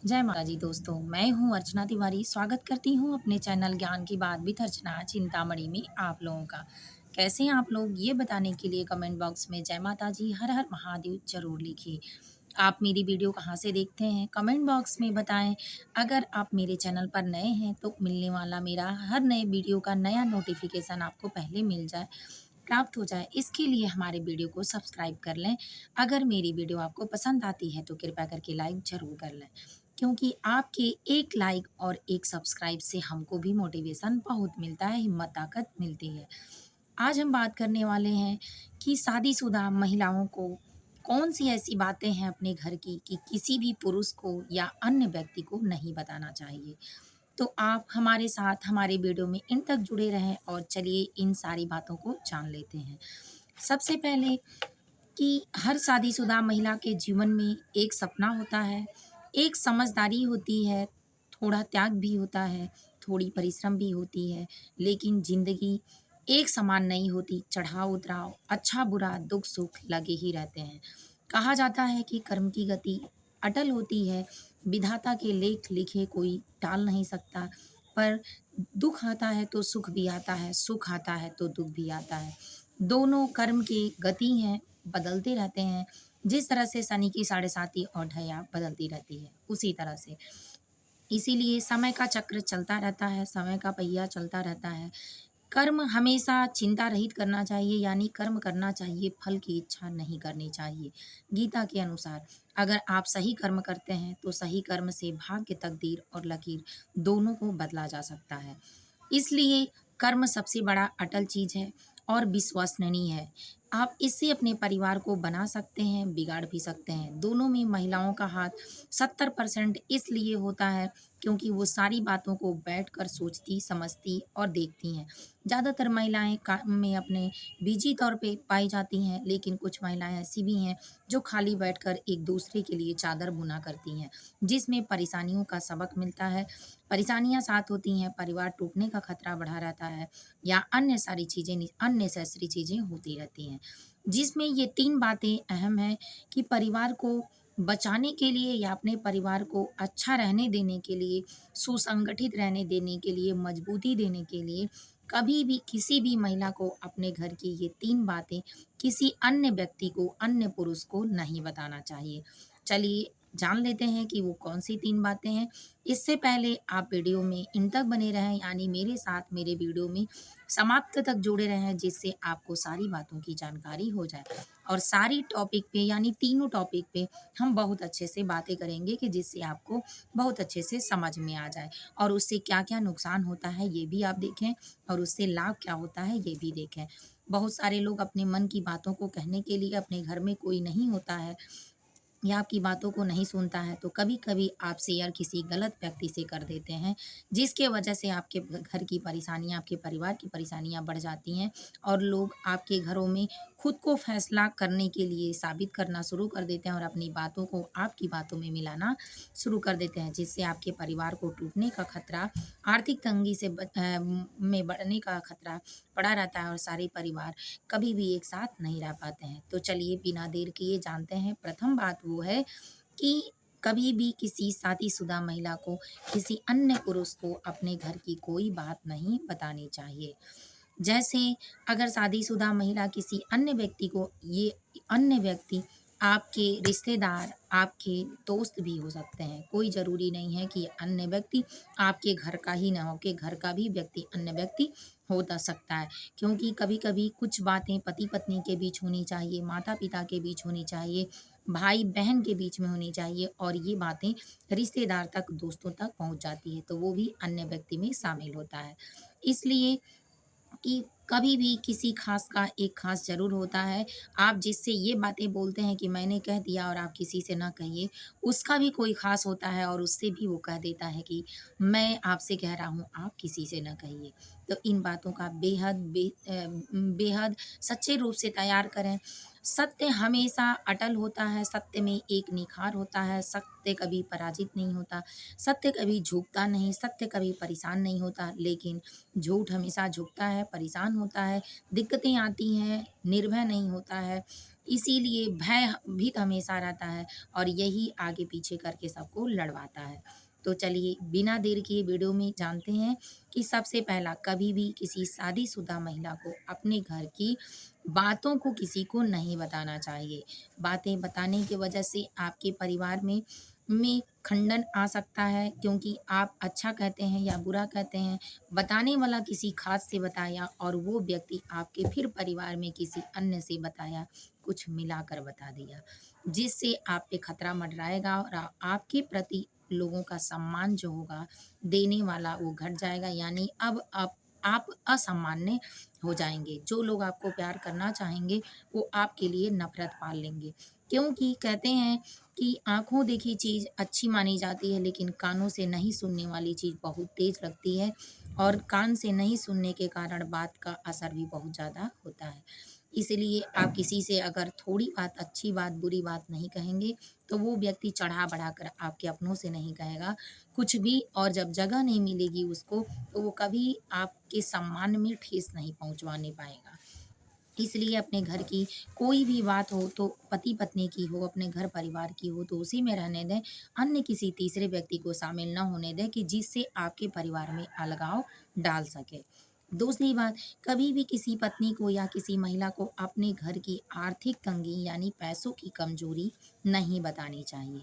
जय माता जी दोस्तों, मैं हूँ अर्चना तिवारी। स्वागत करती हूँ अपने चैनल ज्ञान की बात विद अर्चना चिंतामणि में आप लोगों का। कैसे हैं आप लोग ये बताने के लिए कमेंट बॉक्स में जय माता जी हर हर महादेव जरूर लिखिए। आप मेरी वीडियो कहाँ से देखते हैं कमेंट बॉक्स में बताएं। अगर आप मेरे चैनल पर नए हैं तो मिलने वाला मेरा हर नए वीडियो का नया नोटिफिकेशन आपको पहले मिल जाए, प्राप्त हो जाए, इसके लिए हमारे वीडियो को सब्सक्राइब कर लें। अगर मेरी वीडियो आपको पसंद आती है तो कृपया करके लाइक ज़रूर कर लें, क्योंकि आपके एक लाइक और एक सब्सक्राइब से हमको भी मोटिवेशन बहुत मिलता है, हिम्मत ताकत मिलती है। आज हम बात करने वाले हैं कि शादीशुदा महिलाओं को कौन-सी ऐसी बातें हैं अपने घर की कि किसी भी पुरुष को या अन्य व्यक्ति को नहीं बताना चाहिए। तो आप हमारे साथ हमारे वीडियो में इन तक जुड़े रहें और चलिए इन सारी बातों को जान लेते हैं। सबसे पहले कि हर शादीशुदा महिला के जीवन में एक सपना होता है, एक समझदारी होती है, थोड़ा त्याग भी होता है, थोड़ी परिश्रम भी होती है, लेकिन ज़िंदगी एक समान नहीं होती, चढ़ाव-उतराव, अच्छा-बुरा, दुख-सुख लगे ही रहते हैं। कहा जाता है कि कर्म की गति अटल होती है, विधाता के लेख लिखे कोई टाल नहीं सकता, पर दुःख आता है तो सुख भी आता है, सुख आता है तो दुःख भी आता है। दोनों कर्म की गति हैं, बदलते रहते हैं। जिस तरह से शनि की साढ़े साती और ढैया बदलती रहती है, उसी तरह से। इसीलिए समय का चक्र चलता रहता है, समय का पहिया चलता रहता है। कर्म हमेशा चिंता रहित करना चाहिए, यानी कर्म करना चाहिए, फल की इच्छा नहीं करनी चाहिए। गीता के अनुसार अगर आप सही कर्म करते हैं, तो सही कर्म से भाग्य, तकदीर और लकीर दोनों को बदला जा सकता है। इसलिए कर्म सबसे बड़ा अटल चीज़ है और विश्वसनीय है। आप इससे अपने परिवार को बना सकते हैं, बिगाड़ भी सकते हैं। दोनों में महिलाओं का हाथ 70% इसलिए होता है क्योंकि वो सारी बातों को बैठकर सोचती, समझती और देखती हैं। ज़्यादातर महिलाएँ काम में अपने बिज़ी तौर पे पाई जाती हैं, लेकिन कुछ महिलाएँ ऐसी भी हैं जो खाली बैठकर एक दूसरे के लिए चादर बुना करती हैं, जिसमें परेशानियों का सबक मिलता है। परेशानियाँ साथ होती हैं, परिवार टूटने का खतरा बढ़ा रहता है या अन्य सारी चीज़ें अननेसेसरी चीज़ें होती रहती हैं। जिसमें ये 3 बातें अहम हैं कि परिवार को बचाने के लिए या अपने परिवार को अच्छा रहने देने के लिए, सुसंगठित रहने देने के लिए, मजबूती देने के लिए, कभी भी किसी भी महिला को अपने घर की ये 3 बातें किसी अन्य व्यक्ति को, अन्य पुरुष को नहीं बताना चाहिए। चलिए जान लेते हैं कि वो कौन-सी 3 बातें हैं। इससे पहले आप वीडियो में इन तक बने रहें, यानी मेरे साथ मेरे वीडियो में समाप्त तक जुड़े रहें, जिससे आपको सारी बातों की जानकारी हो जाए और सारी टॉपिक पे यानी तीनों टॉपिक पे हम बहुत अच्छे से बातें करेंगे कि जिससे आपको बहुत अच्छे से समझ में आ जाए और उससे क्या-क्या नुकसान होता है ये भी आप देखें और उससे लाभ क्या होता है ये भी देखें। बहुत सारे लोग अपने मन की बातों को कहने के लिए अपने घर में कोई नहीं होता है या आपकी बातों को नहीं सुनता है, तो कभी-कभी आप शेयर किसी गलत व्यक्ति से कर देते हैं, जिसके वजह से आपके घर की परेशानियाँ, आपके परिवार की परेशानियाँ बढ़ जाती हैं और लोग आपके घरों में खुद को फैसला करने के लिए साबित करना शुरू कर देते हैं और अपनी बातों को आपकी बातों में मिलाना शुरू कर देते हैं, जिससे आपके परिवार को टूटने का खतरा, आर्थिक तंगी से में बढ़ने का खतरा पड़ा रहता है और सारे परिवार कभी भी एक साथ नहीं रह पाते हैं। तो चलिए बिना देर किए जानते हैं। प्रथम बात वो है कि कभी भी किसी शादीशुदा महिला को किसी अन्य पुरुष को अपने घर की कोई बात नहीं बतानी चाहिए। जैसे अगर शादीशुदा महिला किसी अन्य व्यक्ति को ये अन्य व्यक्ति आपके रिश्तेदार, आपके दोस्त भी हो सकते हैं। कोई ज़रूरी नहीं है कि अन्य व्यक्ति आपके घर का ही ना हो, कि घर का भी व्यक्ति अन्य व्यक्ति हो सकता है। क्योंकि कभी-कभी कुछ बातें पति-पत्नी के बीच होनी चाहिए, माता-पिता के बीच होनी चाहिए, भाई-बहन के बीच में होनी चाहिए और ये बातें रिश्तेदार तक, दोस्तों तक पहुँच जाती है, तो वो भी अन्य व्यक्ति में शामिल होता है। इसलिए कि कभी भी किसी ख़ास का एक ख़ास ज़रूर होता है। आप जिससे ये बातें बोलते हैं कि मैंने कह दिया और आप किसी से ना कहिए, उसका भी कोई ख़ास होता है और उससे भी वो कह देता है कि मैं आपसे कह रहा हूँ, आप किसी से ना कहिए। तो इन बातों का बेहद सच्चे रूप से तैयार करें। सत्य हमेशा अटल होता है, सत्य में एक निखार होता है, सत्य कभी पराजित नहीं होता, सत्य कभी झुकता नहीं, सत्य कभी परेशान नहीं होता, लेकिन झूठ हमेशा झुकता है, परेशान होता है, दिक्कतें आती हैं, निर्भय नहीं होता है, इसीलिए भयभीत हमेशा रहता है और यही आगे पीछे करके सबको लड़वाता है। तो चलिए बिना देर किए वीडियो में जानते हैं कि सबसे पहला कभी भी किसी शादीशुदा महिला को अपने घर की बातों को किसी को नहीं बताना चाहिए। बातें बताने की वजह से आपके परिवार में खंडन आ सकता है, क्योंकि आप अच्छा कहते हैं या बुरा कहते हैं, बताने वाला किसी खास से बताया और वो व्यक्ति आपके फिर परिवार में किसी अन्य से बताया, कुछ मिलाकर बता दिया, जिससे आप पे खतरा मंडराएगा और आपके प्रति लोगों का सम्मान जो होगा देने वाला वो घट जाएगा। यानी अब आप असम्मान्य हो जाएँगे। जो लोग आपको प्यार करना चाहेंगे, वो आपके लिए नफ़रत पाल लेंगे। क्योंकि कहते हैं कि आँखों देखी चीज़ अच्छी मानी जाती है, लेकिन कानों से नहीं सुनने वाली चीज़ बहुत तेज़ लगती है और कान से नहीं सुनने के कारण बात का असर भी बहुत ज़्यादा होता है। इसलिए आप किसी से अगर थोड़ी बात, अच्छी बात, बुरी बात नहीं कहेंगे, तो वो व्यक्ति चढ़ा-बढ़ाकर आपके अपनों से नहीं कहेगा कुछ भी, और जब जगह नहीं मिलेगी उसको, तो वो कभी आपके सम्मान में ठेस नहीं पहुँचवाने पाएगा। इसलिए अपने घर की कोई भी बात हो, तो पति-पत्नी की हो, अपने घर परिवार की हो, तो उसी में रहने दें। अन्य किसी तीसरे व्यक्ति को शामिल ना होने दें कि जिससे आपके परिवार में अलगाव डाल सके। दूसरी बात, कभी भी किसी पत्नी को या किसी महिला को अपने घर की आर्थिक तंगी यानी पैसों की कमज़ोरी नहीं बतानी चाहिए।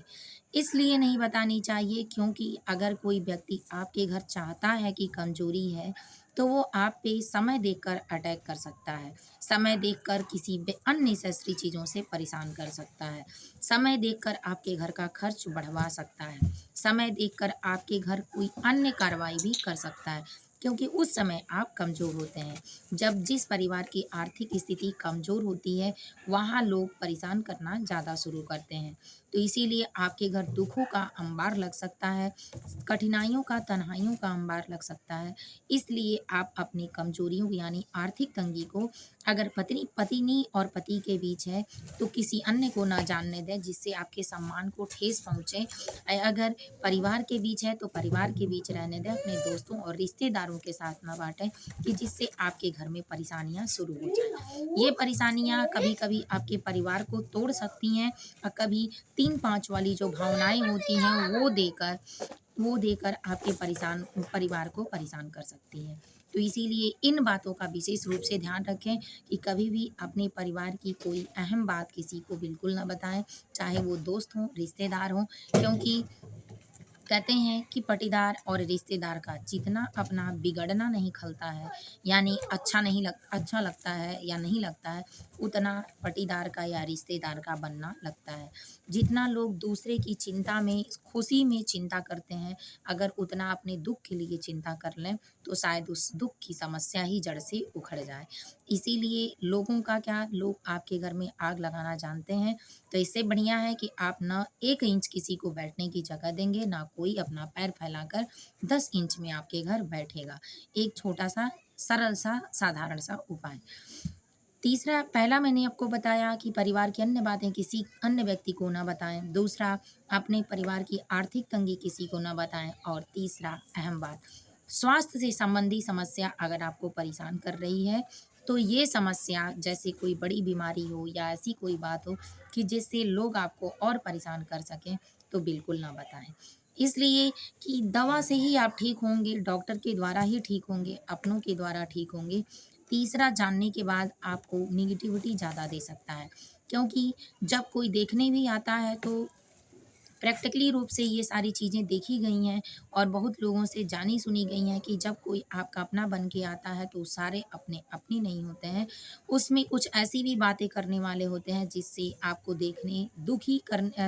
इसलिए नहीं बतानी चाहिए क्योंकि अगर कोई व्यक्ति आपके घर चाहता है कि कमज़ोरी है, तो वो आप पे समय देखकर अटैक कर सकता है। समय देखकर किसी भी अननेसेसरी चीज़ों से परेशान कर सकता है। समय देखकर आपके घर का खर्च बढ़वा सकता है। समय देखकर आपके घर कोई अन्य कार्रवाई भी कर सकता है, क्योंकि उस समय आप कमज़ोर होते हैं। जब जिस परिवार की आर्थिक स्थिति कमज़ोर होती है, वहाँ लोग परेशान करना ज़्यादा शुरू करते हैं। तो इसीलिए आपके घर दुखों का अंबार लग सकता है, कठिनाइयों का, तन्हाइयों का अंबार लग सकता है। इसलिए आप अपनी कमज़ोरियों यानी आर्थिक तंगी को, अगर पत्नी और पति के बीच है, तो किसी अन्य को ना जानने दें जिससे आपके सम्मान को ठेस पहुँचे। अगर परिवार के बीच है, तो परिवार के बीच रहने दें, अपने दोस्तों और रिश्तेदारों के साथ ना बाँटें कि जिससे आपके घर में परेशानियाँ शुरू हो जाएँ। ये परेशानियाँ कभी-कभी आपके परिवार को तोड़ सकती हैं और कभी 3-5 वाली जो भावनाएँ होती हैं, वो देकर आपके परिवार को परेशान कर सकती हैं। तो इसीलिए इन बातों का विशेष रूप से ध्यान रखें कि कभी भी अपने परिवार की कोई अहम बात किसी को बिल्कुल ना बताएँ, चाहे वो दोस्त हों, रिश्तेदार हों, क्योंकि कहते हैं कि पटीदार और रिश्तेदार का जितना अपना बिगड़ना नहीं खलता है, यानी अच्छा लगता है या नहीं लगता है, उतना पटीदार का या रिश्तेदार का बनना लगता है। जितना लोग दूसरे की चिंता में, खुशी में चिंता करते हैं, अगर उतना अपने दुःख के लिए चिंता कर लें, तो शायद उस दुःख की समस्या ही जड़ से उखड़ जाए। इसीलिए लोगों का क्या, लोग आपके घर में आग लगाना जानते हैं, तो इससे बढ़िया है कि आप ना 1 इंच किसी को बैठने की जगह देंगे, ना कोई अपना पैर फैलाकर 10 इंच में आपके घर बैठेगा। एक छोटा-सा, सरल-सा, साधारण-सा उपाय। तीसरा, पहला मैंने आपको बताया कि परिवार की अन्य बातें किसी अन्य व्यक्ति को ना बताएँ। दूसरा, अपने परिवार की आर्थिक तंगी किसी को ना बताएँ और तीसरा अहम बात, स्वास्थ्य से संबंधी समस्या अगर आपको परेशान कर रही है, तो ये समस्या जैसे कोई बड़ी बीमारी हो या ऐसी कोई बात हो कि जिससे लोग आपको और परेशान कर सकें, तो बिल्कुल ना बताएँ। इसलिए कि दवा से ही आप ठीक होंगे, डॉक्टर के द्वारा ही ठीक होंगे, अपनों के द्वारा ठीक होंगे। तीसरा, जानने के बाद आपको नेगेटिविटी ज़्यादा दे सकता है, क्योंकि जब कोई देखने भी आता है, तो प्रैक्टिकली रूप से ये सारी चीज़ें देखी गई हैं और बहुत लोगों से जानी सुनी गई हैं कि जब कोई आपका अपना बन के आता है, तो सारे अपने अपने नहीं होते हैं। उसमें कुछ ऐसी भी बातें करने वाले होते हैं जिससे आपको देखने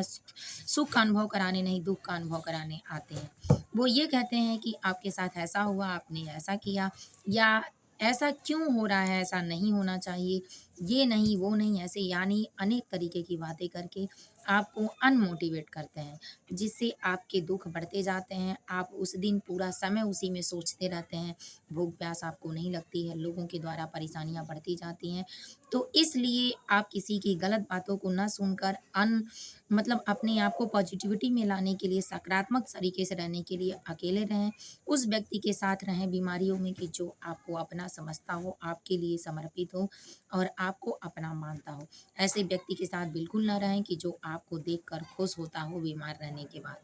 सुख का अनुभव कराने नहीं, दुःख का अनुभव कराने आते हैं। वो ये कहते हैं कि आपके साथ ऐसा हुआ, आपने ऐसा किया, या ऐसा क्यों हो रहा है, ऐसा नहीं होना चाहिए, ये नहीं, वो नहीं, ऐसे यानी अनेक तरीके की बातें करके आपको अनमोटिवेट करते हैं, जिससे आपके दुःख बढ़ते जाते हैं। आप उस दिन पूरा समय उसी में सोचते रहते हैं, भूख-प्यास आपको नहीं लगती है, लोगों के द्वारा परेशानियाँ बढ़ती जाती हैं। तो इसलिए आप किसी की गलत बातों को ना सुनकर मतलब अपने आप को पॉजिटिविटी में लाने के लिए, सकारात्मक तरीके से रहने के लिए अकेले रहें। उस व्यक्ति के साथ रहें बीमारियों में कि जो आपको अपना समझता हो, आपके लिए समर्पित हो और आपको अपना मानता हो। ऐसे व्यक्ति के साथ बिल्कुल ना रहें कि जो आपको देखकर खुश होता हो बीमार रहने के बाद।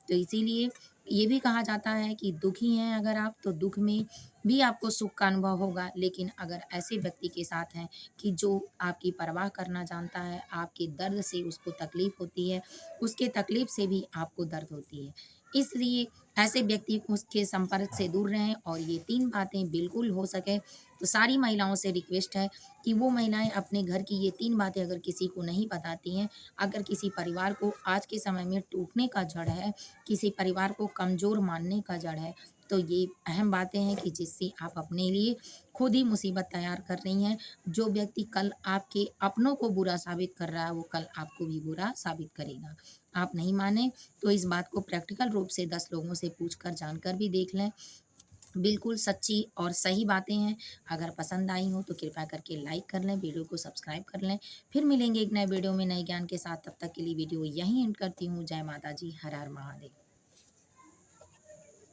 तो इसीलिए ये भी कहा जाता है कि दुखी हैं अगर आप, तो दुःख में भी आपको सुख का अनुभव होगा। लेकिन अगर ऐसे व्यक्ति के साथ हैं कि जो आपकी परवाह करना जानता है, आपके दर्द से उसको तकलीफ़ होती है, उसके तकलीफ़ से भी आपको दर्द होती है। इसलिए ऐसे व्यक्ति को उसके संपर्क से दूर रहें और ये 3 बातें बिल्कुल हो सके तो सारी महिलाओं से रिक्वेस्ट है कि वो महिलाएँ अपने घर की ये 3 बातें अगर किसी को नहीं बताती हैं, अगर किसी परिवार को आज के समय में टूटने का जड़ है, किसी परिवार को कमज़ोर मानने का जड़ है, तो ये अहम बातें हैं कि जिससे आप अपने लिए खुद ही मुसीबत तैयार कर रही हैं। जो व्यक्ति कल आपके अपनों को बुरा साबित कर रहा है, वो कल आपको भी बुरा साबित करेगा। आप नहीं माने तो इस बात को प्रैक्टिकल रूप से 10 लोगों से पूछकर जानकर भी देख लें। बिल्कुल सच्ची और सही बातें हैं। अगर पसंद आई हो तो कृपया करके लाइक कर लें, वीडियो को सब्सक्राइब कर लें। फिर मिलेंगे एक नए वीडियो में नए ज्ञान के साथ, तब तक के लिए वीडियो यहीं एंड करती हूँ। जय माता जी, हर हर महादेव।